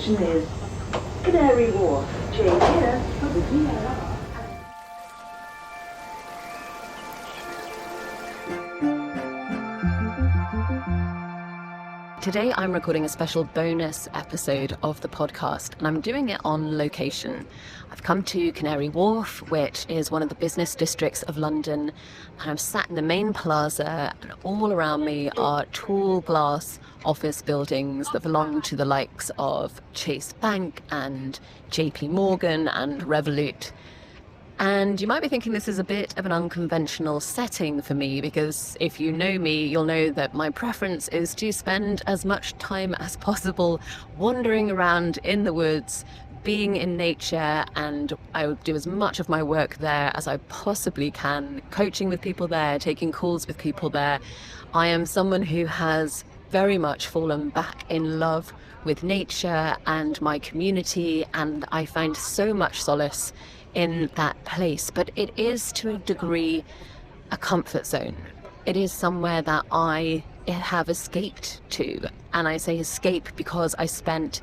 destination is Canary Wharf. Change here for the DLR. Today I'm recording a special bonus episode of the podcast, and I'm doing it on location. I've come to Canary Wharf, which is one of the business districts of London, and I'm sat in the main plaza, and all around me are tall glass office buildings that belong to the likes of Chase Bank and JP Morgan and Revolut. And you might be thinking this is a bit of an unconventional setting for me, because if you know me, you'll know that my preference is to spend as much time as possible wandering around in the woods, being in nature, and I would do as much of my work there as I possibly can, coaching with people there, taking calls with people there. I am someone who has very much fallen back in love with nature and my community, and I find so much solace in that place. But it is, to a degree, a comfort zone. It is somewhere that I have escaped to, and I say escape because I spent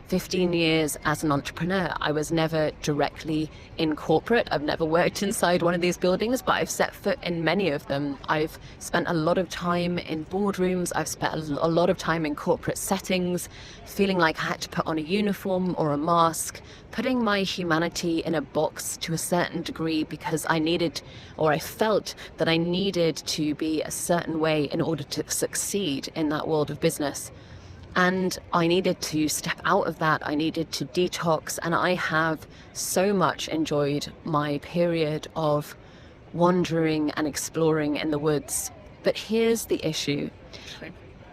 15 years as an entrepreneur. I was never directly in corporate. I've never worked inside one of these buildings, but I've set foot in many of them. I've spent a lot of time in boardrooms. I've spent a lot of time in corporate settings, feeling like I had to put on a uniform or a mask, putting my humanity in a box to a certain degree because I needed, or I felt that I needed to be a certain way in order to succeed in that world of business. And I needed to step out of that. I needed to detox, and I have so much enjoyed my period of wandering and exploring in the woods. But here's the issue.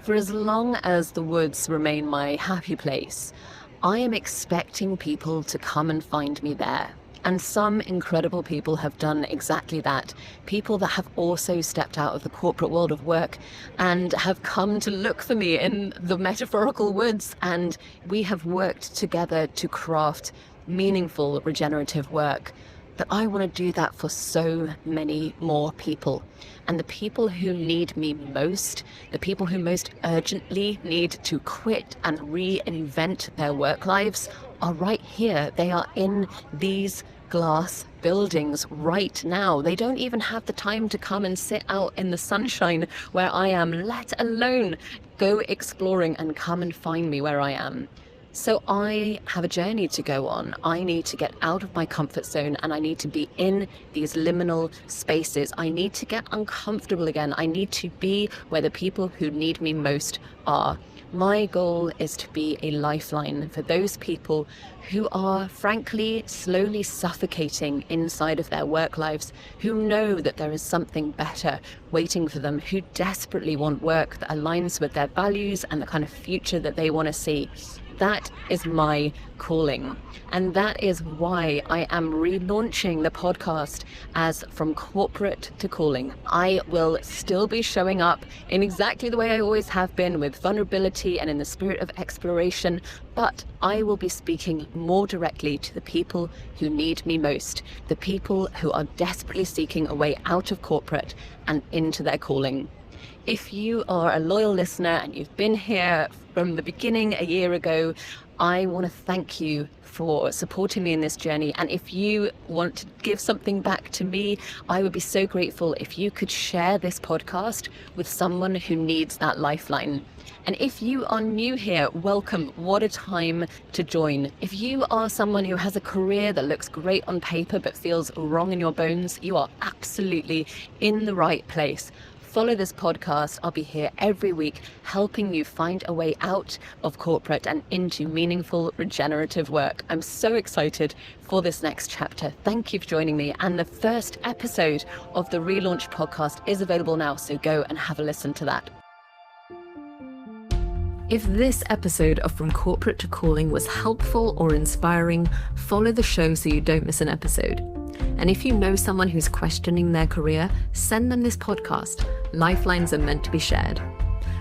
For as long as the woods remain my happy place, I am expecting people to come and find me there. And some incredible people have done exactly that. People that have also stepped out of the corporate world of work and have come to look for me in the metaphorical woods. And we have worked together to craft meaningful regenerative work. But I want to do that for so many more people. And the people who need me most, the people who most urgently need to quit and reinvent their work lives, are right here. They are in these glass buildings right now. They don't even have the time to come and sit out in the sunshine where I am, let alone go exploring and come and find me where I am. So I have a journey to go on. I need to get out of my comfort zone, and I need to be in these liminal spaces. I need to get uncomfortable again. I need to be where the people who need me most are. My goal is to be a lifeline for those people who are, frankly, slowly suffocating inside of their work lives, who know that there is something better waiting for them, who desperately want work that aligns with their values and the kind of future that they want to see. That is my calling. And that is why I am relaunching the podcast as From Corporate to Calling. I will still be showing up in exactly the way I always have been, with vulnerability and in the spirit of exploration, but I will be speaking more directly to the people who need me most, the people who are desperately seeking a way out of corporate and into their calling. If you are a loyal listener and you've been here from the beginning a year ago, I want to thank you for supporting me in this journey. And if you want to give something back to me, I would be so grateful if you could share this podcast with someone who needs that lifeline. And if you are new here, welcome. What a time to join. If you are someone who has a career that looks great on paper but feels wrong in your bones, you are absolutely in the right place. Follow this podcast. I'll be here every week helping you find a way out of corporate and into meaningful regenerative work. I'm so excited for this next chapter. Thank you for joining me. And the first episode of the Relaunch podcast is available now, so go and have a listen to that. If this episode of From Corporate to Calling was helpful or inspiring, follow the show so you don't miss an episode. And if you know someone who's questioning their career, send them this podcast. Lifelines are meant to be shared.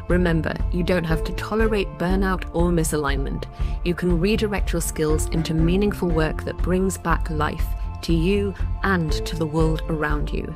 Remember, you don't have to tolerate burnout or misalignment. You can redirect your skills into meaningful work that brings back life to you and to the world around you.